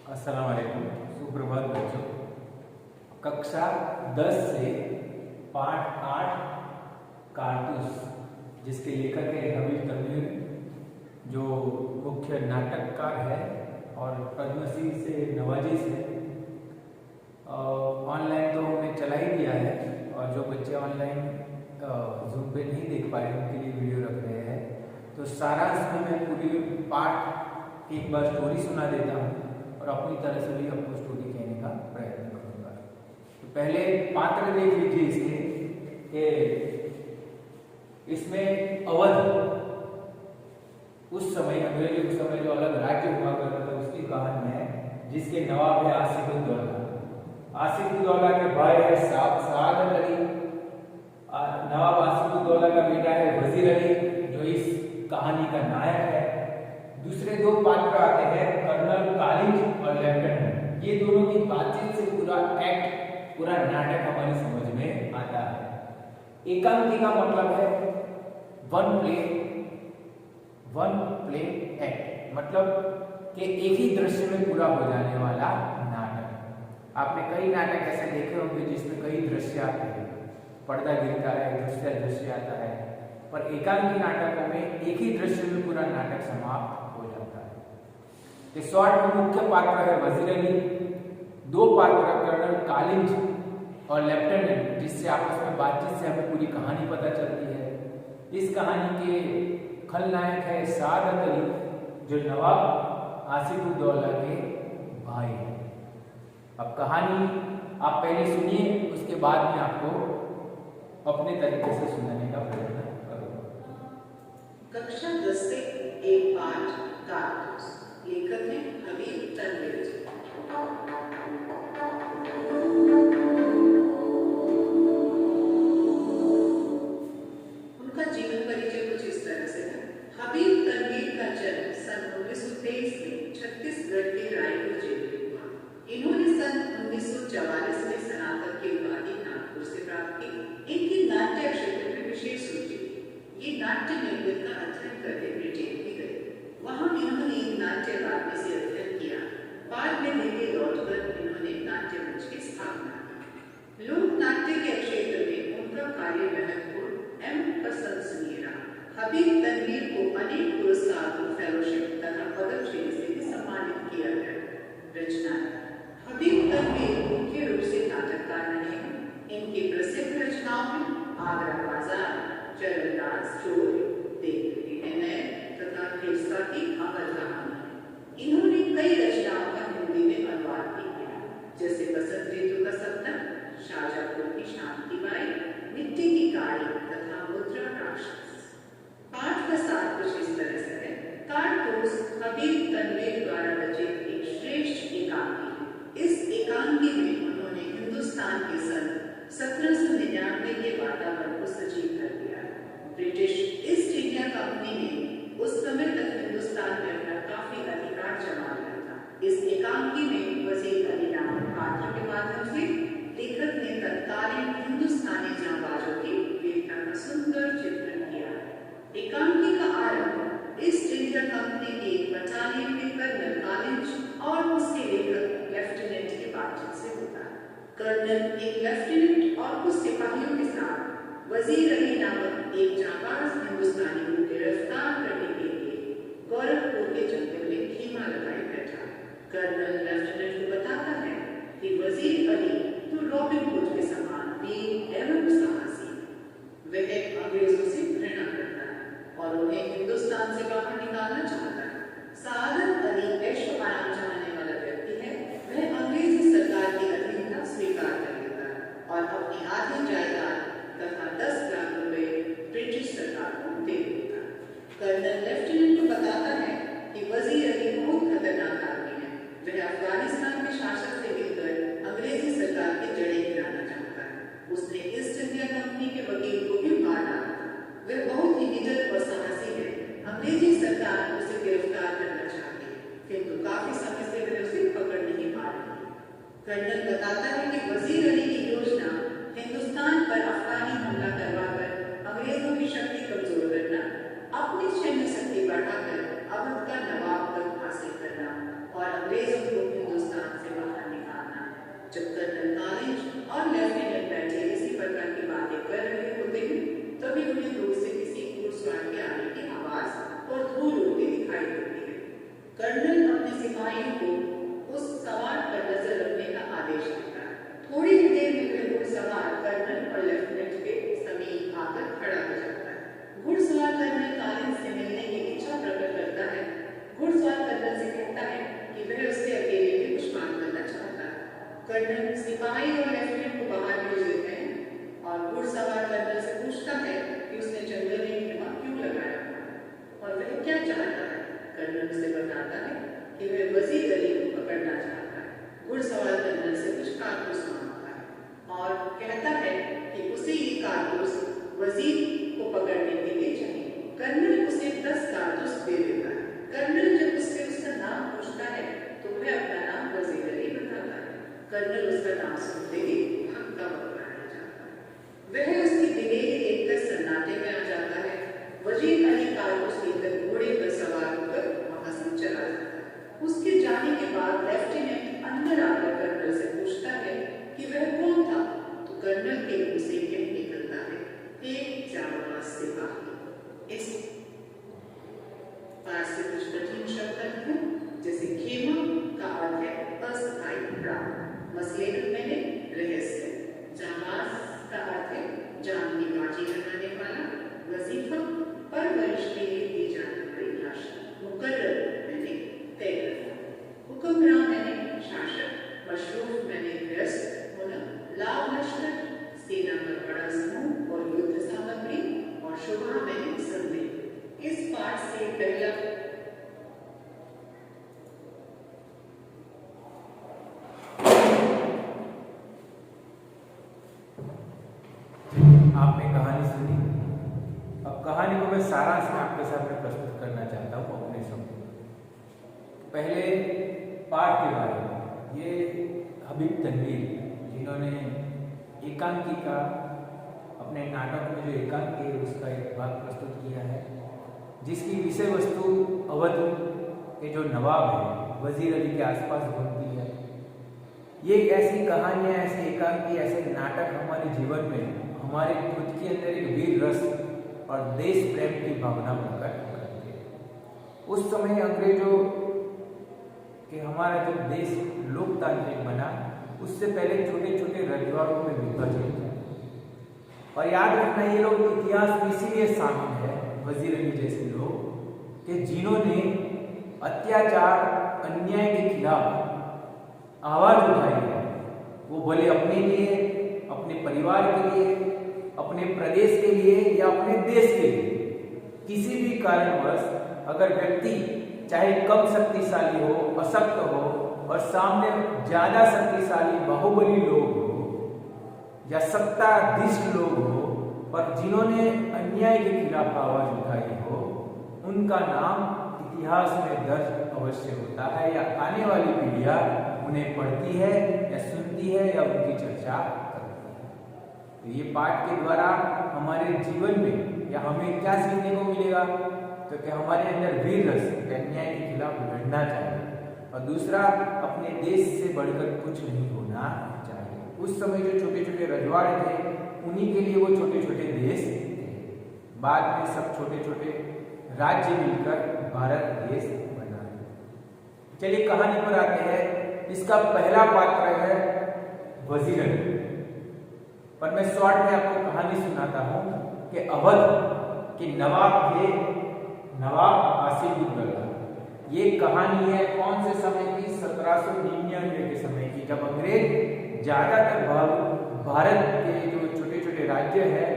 अस्सलाम वालेकुम। सुप्रभात बच्चों। कक्षा 10 से पाठ 8 कारतूस, जिसके लेखक है हबीब तनवीर, जो मुख्य नाटककार है और पद्मश्री से नवाजिश है। ऑनलाइन तो हमने चला ही दिया है, और जो बच्चे ऑनलाइन जूम पे नहीं देख पाए उनके लिए वीडियो रख रहे हैं। तो सारांश में मैं पूरी पाठ एक बार स्टोरी सुना देता हूँ और अपनी तरह से भी आपको स्टोरी कहने का प्रयत्न करूंगा। तो पहले पात्र देख लीजिए इसके इसमें अवध, उस समय अंग्रेजों के समय जो अलग राज्य हुआ करता था उसकी कहानी है, जिसके नवाब है आसिफुद्दौला। आसिफुद्दौला के भाई है सआदत अली। नवाब आसिफुद्दौला का बेटा है वजीर अली, जो इस कहानी का नायक है। दूसरे दो पात्र आते हैं कर्नल कालिंज और लेफ्टिनेंट। ये दोनों की बातचीत से पूरा एक्ट, पूरा नाटक हमारी समझ में आता है। एकांकी का मतलब है वन प्ले एक्ट, मतलब कि एक ही दृश्य में पूरा हो जाने वाला नाटक। आपने कई नाटक ऐसे देखे होंगे जिसमें कई दृश्य आते हैं, पर्दा गिरता है, दृश्य आता है, पर एकांकी नाटकों में एक ही दृश्य में पूरा नाटक समाप्त हो जाता है। इस शॉर्ट में मुख्य पात्र है वजीर अली, दो पात्र कर्नल कालिंज और लेफ्टिनेंट, जिससे आपस में बातचीत से हमें पूरी कहानी पता चलती है। इस कहानी के खलनायक है सआदत अली, जो नवाब आसिफुद्दौला के भाई हैं। अब कहानी आप पहले सुनिए, उसके बाद में आपको अपने तरीके से सुनाने का प्रयत्न करूंगा। कक्षा 10 से एक पाठ कारतूस, लेखक है हबीब तनवीर। उनका जीवन परिचय कुछ इस तरह से है। हबीब तनवीर का जन्म सन 1923 में छत्तीसगढ़ के रायपुर जिले में हुआ। इन्होंने सन 1944 में स्नातक की उपाधि नागपुर से प्राप्त की। इनकी नाट्य क्षेत्र में विशेष रुचि। ये नाट्य नृत्य का अध्ययन करने ब्रिटेन भी गए। वहां इन्होंने नाट्य अकादमी से अध्ययन किया। बाद में दिल्ली लौटकर इन्होंने नाट्य मंच की स्थापना की। लोक नाट्य के क्षेत्र में उनका कार्य महत्वपूर्ण एवं प्रशंसनीय रहा। हबीब तनवीर को अनेक पुरस्कारों, फेलोशिप तथा पदक श्रेणी से भी सम्मानित किया गया। रचना हबीब तनवीर मुख्य रूप से नाटककार रहे हैं। इनकी प्रसिद्ध रचनाओं में आगरा बाजार, चरणदास चोर, देखते हैं नए तथा खिलसा की अमर कहानी है। इन्होंने कई रचनाओं का हिंदी में अनुवाद भी किया, जैसे बसंत ऋतु का सपना, शाहजहांपुर की शांति बाई, मिट्टी की गाड़ी तथा मुद्रा राक्षस। पाठ का सार कुछ इस तरह से है। कारतूस हबीब तनवीर द्वारा रचित एक श्रेष्ठ एकांकी है। इस एकांकी में उन्होंने हिंदुस्तान के सन 1799 के वातावरण को सजीव कर दिया। ब्रिटिश ईस्ट इंडिया कंपनी ने उस समय तक हिंदुस्तान में अपना काफी अधिकार जमा लिया था। इस एकांकी में वजीर अली नामक पात्र के माध्यम से लेखक ने तत्कालीन हिंदुस्तानी जांबाजों की वीरता का सुंदर चित्रण किया। एकांकी का आरंभ ईस्ट इंडिया कंपनी के बटालियन के कर्नल कालिंज और उसके लेखक लेफ्टिनेंट की बातचीत से होता है। कर्नल एक लेफ्टिनेंट और कुछ सिपाहियों के साथ वजीर अली नामक एक जांबाज हिंदुस्तानी को गिरफ्तार करने के लिए गोरखपुर के जंगल में खीमा लगाए बैठा। कर्नल लेफ्टिनेंट को बताता है कि वजीर अली तो रॉबिन हुड के समान वीर एवं साहसी। वह अंग्रेजों से घृणा करता है और उन्हें हिंदुस्तान से बाहर निकालना चाहता है। सआदत अली ऐशो आराम चाहने वाला व्यक्ति है। वह अंग्रेजी सरकार की अधीनता स्वीकार कर लेता है और अपनी आधी जायदाद तथा 10 लाख रुपए ब्रिटिश सरकार को दे देता है। कर्नल लेफ्टिनेंट को बताता है कि वजीर अली बहुत खतरनाक आदमी है। वह अफगानिस्तान के शासक से मिलकर अंग्रेजी सरकार की जड़ें गिराना चाहता है। उसने ईस्ट इंडिया कंपनी के वकील को भी मार डाला था। वह बहुत ही निडर और साहसी है। अंग्रेजी सरकार उसे गिरफ्तार करना चाहती है, किंतु काफी समय से वह उसे पकड़ नहीं पा रही है। कर्नल बताता है कि वजीर अली की योजना हिंदुस्तान पर अफगानी हमला करवाकर अंग्रेजों की शक्ति कमजोर करना, अपनी सैन्य शक्ति बढ़ाकर अवध का नवाब पद हासिल करना और अंग्रेजों को कर्नल सिपाही और लेफ्टिनेंट को बाहर भेज देते हैं और घुड़सवार कर्नल से पूछता है कि उसने जंगल में खेमा क्यों लगाया और वह क्या चाहता है। कर्नल उसे बताता है कि वह वजीर अली को पकड़ना चाहता है। घुड़सवार कर्नल से कुछ कारतूस मांगता है और कहता है कि उसे ये कारतूस वजीर को पकड़ने के लिए चाहिए। कर्नल उसे 10 कारतूस दे देता है। कर्नल जब उससे उसका नाम पूछता है तो वह अपना नाम वजीर अली बताता है। कर्नल उसका नाम सुनते ही भागता हुआ रह जाता है। वह उसकी दिलेरी देखकर सन्नाटे में आ जाता है। वजीर अली कारतूस लेकर घोड़े पर सवार होकर वहां से चला जाता है। उसके जाने के बाद लेफ्टिनेंट अंदर आकर कर्नल से पूछता है कि वह कौन था, तो कर्नल के मुंह से यह निकलता है, एक जाबाज सिपाही। इस पास से कुछ कठिन शब्द हैं, जैसे खेमा का अर्थ है अस्थायी प्राण, मसलेह मैंने रहस्य, जाबाज का अर्थ है जान की बाजी लगाने वाला, वजीफा परवरिश के लिए दी जाने वाली राशि, मुकर्रर मैंने तय करना, हुक्मरान मैंने शासक, मशरूफ मैंने व्यस्त होना, लाभ लश्कर सेना का बड़ा समूह और युद्ध सामग्री, और शुभा मैंने संदेह। इस पाठ से पहला आपने कहानी सुनी। अब कहानी को मैं सारांश में आपके सामने प्रस्तुत करना चाहता हूँ अपने शब्दों में। पहले पाठ के बारे में, ये हबीब तनवीर जिन्होंने एकांकी का अपने नाटक में जो एकांकी है उसका एक भाग प्रस्तुत किया है, जिसकी विषय वस्तु अवध के जो नवाब है वजीर अली के आसपास घूमती है। ये ऐसी कहानियाँ, ऐसे एकांकी, ऐसे नाटक हमारे जीवन में हमारे खुद के अंदर एक वीर रस और देश प्रेम की भावना प्रकट करते हैं। उस समय अंग्रेजों के हमारा जब देश लोकतांत्रिक बना, उससे पहले छोटे छोटे रजवाड़ों में विभाजित था। और याद रखना, ये लोग इतिहास में इसीलिए शामिल है, वजीर अली जैसे लोग, कि जिन्होंने अत्याचार अन्याय के खिलाफ आवाज उठाई है, वो भले अपने लिए, अपने परिवार के लिए, अपने प्रदेश के लिए या अपने देश के लिए, किसी भी कारणवश अगर व्यक्ति चाहे कम शक्तिशाली हो, अशक्त हो और सामने ज्यादा शक्तिशाली बाहुबली लोग हो या सत्ताधीश लोग हो, पर जिन्होंने अन्याय के खिलाफ आवाज उठाई हो, उनका नाम इतिहास में दर्ज अवश्य होता है, या आने वाली पीढ़ियां उन्हें पढ़ती है या सुनती है या उनकी चर्चा करती है। तो ये पाठ के द्वारा हमारे जीवन में या हमें क्या सीखने को मिलेगा, तो कि हमारे अंदर वीर रस, अन्याय के खिलाफ लड़ना चाहिए, और दूसरा अपने देश से बढ़कर कुछ नहीं होना चाहिए। उस समय जो छोटे छोटे रजवाड़े थे, उन्हीं के लिए वो छोटे छोटे देश थे। बाद में सब छोटे छोटे राज्य मिलकर भारत देश बना। चलिए कहानी पर आते हैं। इसका पहला पात्र है वजीर अली, पर मैं शॉर्ट में आपको कहानी सुनाता हूं कि अवध के नवाब थे, नवाब आसिफउद्दौला। ये कहानी है कौन से समय की? 1799 के समय की, जब अंग्रेज ज्यादातर भारत के जो छोटे छोटे राज्य हैं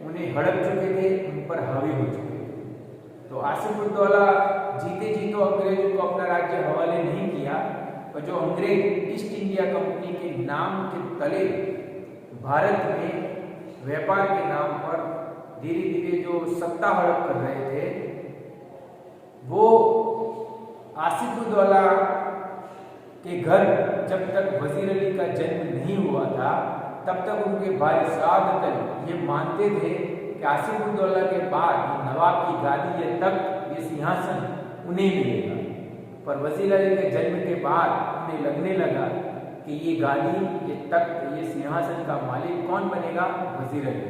उन्हें हड़प चुके थे, उन पर हावी हो चुके थे। तो आसिफउद्दौला जीते जी तो अंग्रेजों को अपना राज्य हवाले नहीं किया, और जो अंग्रेज ईस्ट इंडिया कंपनी के नाम के तले भारत में व्यापार के नाम पर धीरे धीरे जो सत्ता हड़प कर रहे थे, वो आसिफउद्दौला के घर जब तक वजीर अली का जन्म नहीं हुआ था, तब तक उनके भाई साद ये मानते थे कि आसिफउद्दौला के बाद नवाब की गादी ये तख्त, ये सिंहासन उन्हें मिलेगा। पर वजीर अली के जन्म के बाद उन्हें लगने लगा कि ये गादी, ये तख्त, ये सिंहासन का मालिक कौन बनेगा? वजीर अली।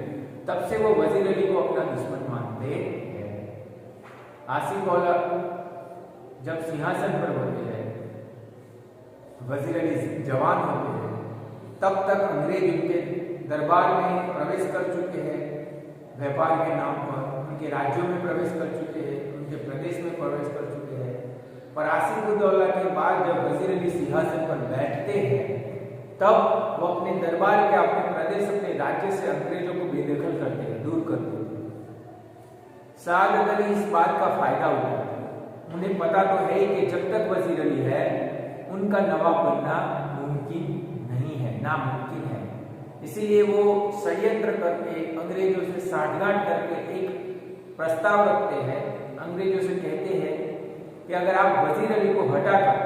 तब से वो वजीर अली को अपना दुश्मन मानते हैं। आसिफउद्दौला जब सिंहासन पर होते हैं, वजीर अली जवान होते हैं, तब तक अंग्रेज उनके दरबार में प्रवेश कर चुके हैं, व्यापार के नाम पर उनके राज्यों में प्रवेश कर चुके हैं, उनके प्रदेश में प्रवेश कर चुके हैं। पर आसिफउद्दौला के बाद जब वजीर अली सिंहासन पर बैठते हैं, तब वो अपने दरबार के, अपने प्रदेश, अपने राज्य से अंग्रेजों को बेदखल करते हैं, दूर करते हैं। सआदत अली इस बात का फायदा उठाते हैं। उन्हें पता तो है कि जब तक वजीर अली है उनका नवाब बनना मुमकिन नहीं है, नामुमकिन है। इसीलिए वो षड्यंत्र करके अंग्रेजों से साठगांठ करके एक प्रस्ताव रखते हैं। अंग्रेजों से कहते हैं कि अगर आप वजीर अली को हटाकर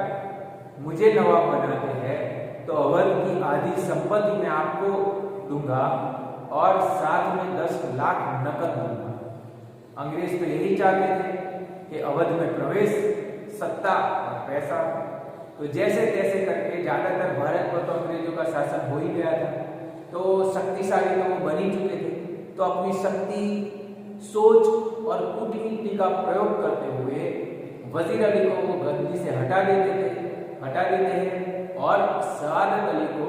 मुझे नवाब बनाते हैं तो अवध की आधी संपत्ति मैं आपको दूंगा और साथ में 10 लाख नकद दूंगा। अंग्रेज तो यही चाहते थे कि अवध में प्रवेश, सत्ता और पैसा। तो जैसे तैसे करके ज्यादातर भारत पर तो अंग्रेजों का शासन हो ही गया था, तो शक्तिशाली तो वो बन ही चुके थे। तो अपनी शक्ति, सोच और कूटनीति का प्रयोग करते हुए वजीर अली को वो गद्दी से हटा देते हैं और सआदत अली को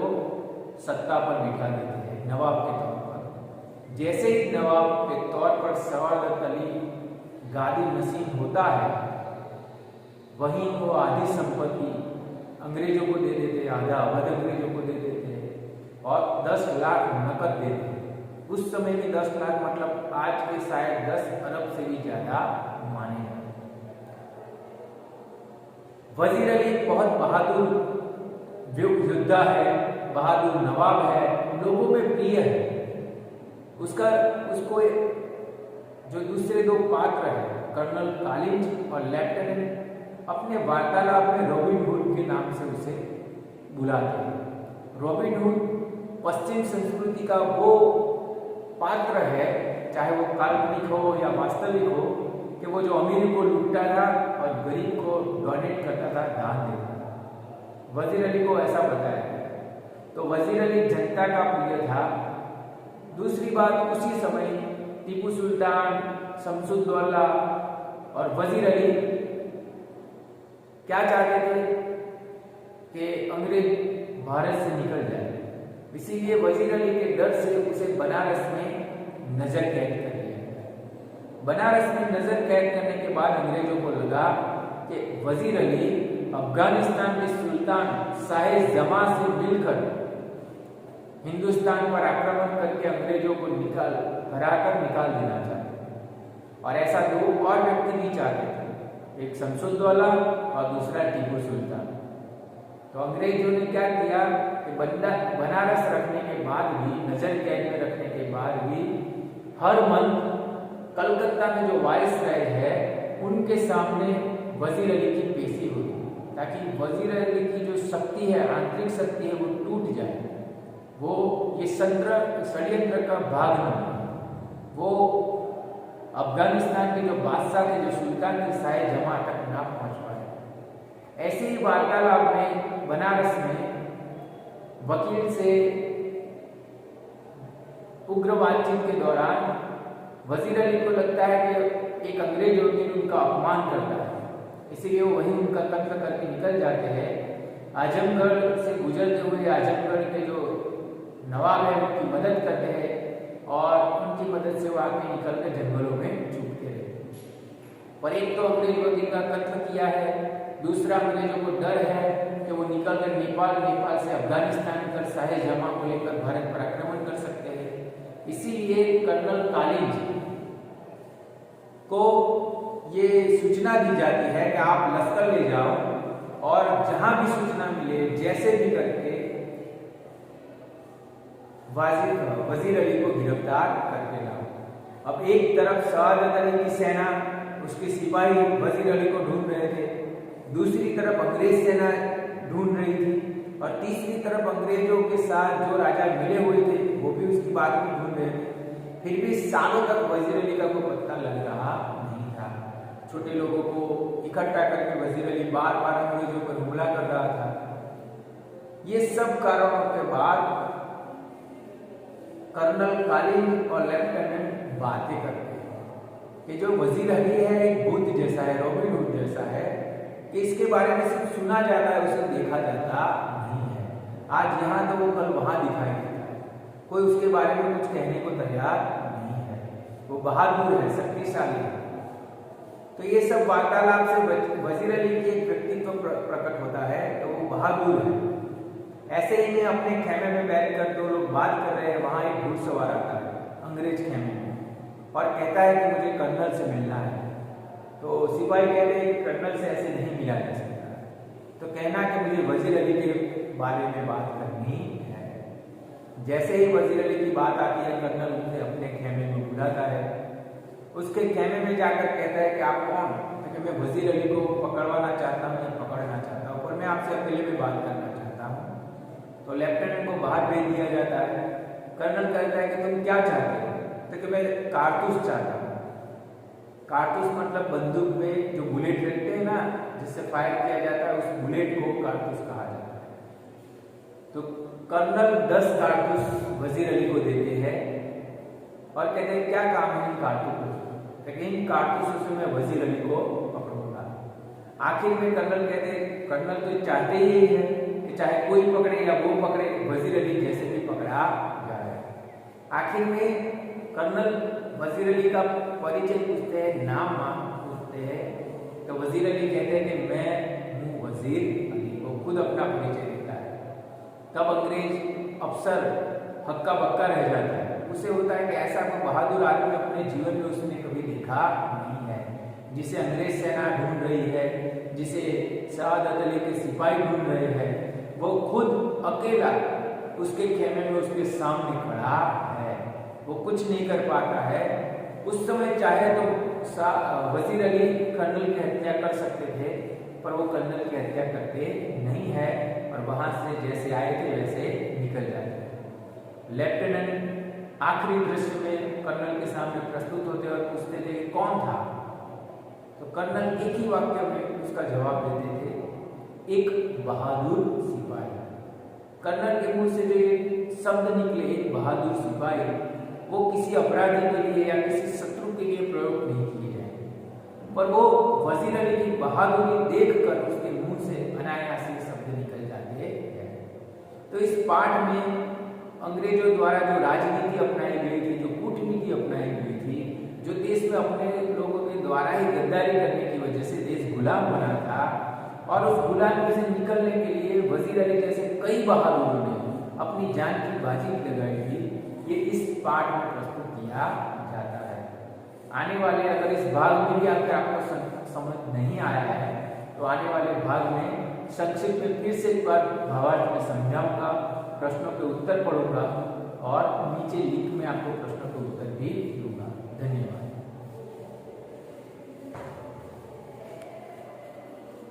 सत्ता पर बिठा देते हैं नवाब के तौर पर। जैसे ही नवाब के तौर पर सआदत अली गादी नसीब होता है, वहीं वो आधी संपत्ति अंग्रेजों को दे देते, आधा अवध अंग्रेजों को दे देते और 10 लाख नकद देते हैं। उस समय में 10 लाख मतलब आज के शायद 10 अरब से भी ज्यादा माने जाते। वजीर अली बहुत बहादुर योद्धा है, बहादुर नवाब है, लोगों में प्रिय है। उसको जो दूसरे दो पात्र हैं, कर्नल कालिंज और लेफ्टिनेंट, अपने वार्तालाप में रॉबिन हुड के नाम से उसे बुलाते हैं। रॉबिन हुड पश्चिम संस्कृति का वो पात्र है, चाहे वो काल्पनिक हो या वास्तविक हो, कि वो जो अमीर को लूटता था और गरीब को डोनेट करता था, दान देता था। वजीर अली को ऐसा बताया गया। तो वजीर अली जनता का प्रिय था। दूसरी बात, उसी समय टीपू सुल्तान, शमसुद्दौला और वजीर अली क्या चाहते थे कि अंग्रेज भारत से निकल जाए। इसीलिए वजीर अली के डर से उसे बनारस में नजर कैद कर लिया। बनारस में नजर कैद करने के बाद अंग्रेजों को लगा कि वजीर अली अफगानिस्तान के सुल्तान शाह जमा से मिलकर हिंदुस्तान पर आक्रमण करके अंग्रेजों को हराकर निकाल देना चाहते। और ऐसा दो और व्यक्ति भी चाहते थे, एक शमसुद्दौला और दूसरा टीपू सुल्तान। तो अंग्रेजों ने क्या किया कि बनारस रखने के बाद भी, नजर कैद में रखने के बाद भी, हर मंथ कलकत्ता में जो वायसराय है उनके सामने वजीर अली की पेशी होती, ताकि वजीर अली की जो शक्ति है, आंतरिक शक्ति है, वो टूट जाए, वो ये षड्यंत्र का भाग न बने, वो अफगानिस्तान के जो बादशाह थे, जो सुल्तान थे, शाह जमा तक ना पहुंच पाए। ऐसे ही वार्तालाप में बनारस में वकील से उग्र बातचीत के दौरान वजीर अली को लगता है कि एक अंग्रेज वकील उनका अपमान करता है, इसीलिए वो वहीं उनका कत्ल करके निकल जाते हैं। आजमगढ़ से गुजरते हुए आजमगढ़ के जो नवाब है उनकी मदद करते हैं और उनकी मदद से वो आगे निकलकर जंगलों में छुपते रहते। पर एक तो अंग्रेज वकील का कत्ल किया है, दूसरा अंग्रेजों को डर है कि वो निकलकर नेपाल से अफगानिस्तान कर शाह जमा को लेकर भारत पर आक्रमण कर सकते हैं। इसीलिए कर्नल कालिंज को ये सूचना दी जाती है कि आप लश्कर ले जाओ और जहां भी सूचना मिले, जैसे भी करके वजीर अली को गिरफ्तार करके लाओ। अब एक तरफ सआदत अली की सेना, उसके सिपाही वजीर अली को ढूंढ रहे थे, दूसरी तरफ अंग्रेज सेना ढूंढ रही थी और तीसरी तरफ अंग्रेजों के साथ जो राजा मिले हुए थे वो भी उसकी बात भी ढूंढ रहे थे। फिर भी सालों तक वजीर अली का कोई पत्ता लग रहा नहीं था। छोटे लोगों को इकट्ठा करके वजीर अली बार बार अंग्रेजों पर हमला कर रहा था। ये सब कारणों के बाद कर्नल कालिंज और लेफ्टिनेंट बातें करते हैं कि जो वजीर अली है एक बुद्ध जैसा है, रॉबिन हुड जैसा है, कि इसके बारे में सिर्फ सुना जाता है, उसे देखा जाता नहीं है। आज यहाँ तो वो कल वहां दिखाई देता है, कोई उसके बारे में कुछ कहने को तैयार नहीं है। वो बहादुर है, शक्तिशाली है। तो ये सब वार्तालाप से वजीर अली के एक व्यक्तित्व प्रकट होता है, तो वो बहादुर है। ऐसे ही में अपने खेमे में बैठकर दो लोग बात कर रहे हैं, वहां एक घुड़सवार आता है अंग्रेज खेमे में और कहता है कि मुझे कर्नल से मिलना है। तो सिपाही कहते हैं कि कर्नल से ऐसे नहीं मिला जा सकता, तो कहना कि मुझे वजीर अली के बारे में बात करनी है। जैसे ही वजीर अली की बात आती है, कर्नल उसे अपने खेमे में बुलाता है। उसके खेमे में जाकर कहता है कि आप कौन? तो मैं वजीर अली को पकड़वाना चाहता हूँ या पकड़ना चाहता हूँ, पर मैं आपसे अकेले में बात करना चाहता हूँ। तो लेफ्टिनेंट को बाहर भेज दिया जाता है। कर्नल कहता है कि तुम क्या चाहते हो? तो कि मैं कारतूस चाहता हूँ। कारतूस मतलब बंदूक में जो बुलेट रखते हैं ना, जिससे फायर किया जाता है, उस बुलेट को कारतूस कहा जाता है। तो कर्नल 10 कारतूस वजीर अली को देते हैं और कहते हैं क्या काम है इन कारतूसों से? लेकिन इन कारतूसों से मैं वजीर अली को पकड़ूंगा। आखिर में कर्नल कहते हैं, कर्नल तो चाहते ही है कि चाहे कोई पकड़े या वो पकड़े, वजीर अली जैसे भी पकड़ा जाए। आखिर में कर्नल वजीर अली का परिचय पूछते हैं, नाम पूछते हैं। तो वजीर अली कहते हैं कि मैं हूँ वजीर अली, वो खुद अपना परिचय देता है। तब अंग्रेज अफसर हक्का बक्का रह जाता है। उसे होता है कि ऐसा कोई बहादुर आदमी अपने जीवन में उसने कभी देखा नहीं है, जिसे अंग्रेज सेना ढूंढ रही है, जिसे शहादत अली के सिपाही ढूंढ रहे हैं। वो खुद अकेला उसके खेमे में उसके सामने खड़ा है, वो कुछ नहीं कर पाता है। उस समय चाहे तो वजीर अली कर्नल की हत्या कर सकते थे, पर वो कर्नल की हत्या करते नहीं है और वहां से जैसे आए थे वैसे निकल जाते हैं। लेफ्टिनेंट आखिरी दृश्य में कर्नल के सामने प्रस्तुत होते और पूछते थे कौन था? तो कर्नल एक ही वाक्य में उसका जवाब देते थे, एक बहादुर सिपाही। कर्नल के मुंह से जो शब्द निकले, एक बहादुर सिपाही, वो किसी अपराधी के लिए या किसी शत्रु के लिए प्रयोग नहीं किए जाएंगे, पर वो वजीर अली की बहादुरी देखकर उसके मुंह से अनायास ही शब्द निकल जाते हैं। तो इस पाठ में अंग्रेजों द्वारा जो राजनीति अपनाई गई थी, जो कूटनीति अपनाई गई थी, जो देश में अपने लोगों के द्वारा ही गद्दारी करने की वजह से देश गुलाम बना था, और उस गुलामी से निकलने के लिए वजीर अली जैसे कई बहादुरों ने अपनी जान की बाजी लगाई थी, ये इस पाठ में प्रस्तुत किया जाता है। आने वाले अगर इस भाग में भी आपको समझ नहीं आया है, तो आने वाले भाग में संक्षिप्त में फिर से एक बार भावार्थ में समझाऊंगा, प्रश्नों के उत्तर पढ़ूंगा और नीचे लिंक में आपको प्रश्नों के उत्तर भी दूंगा।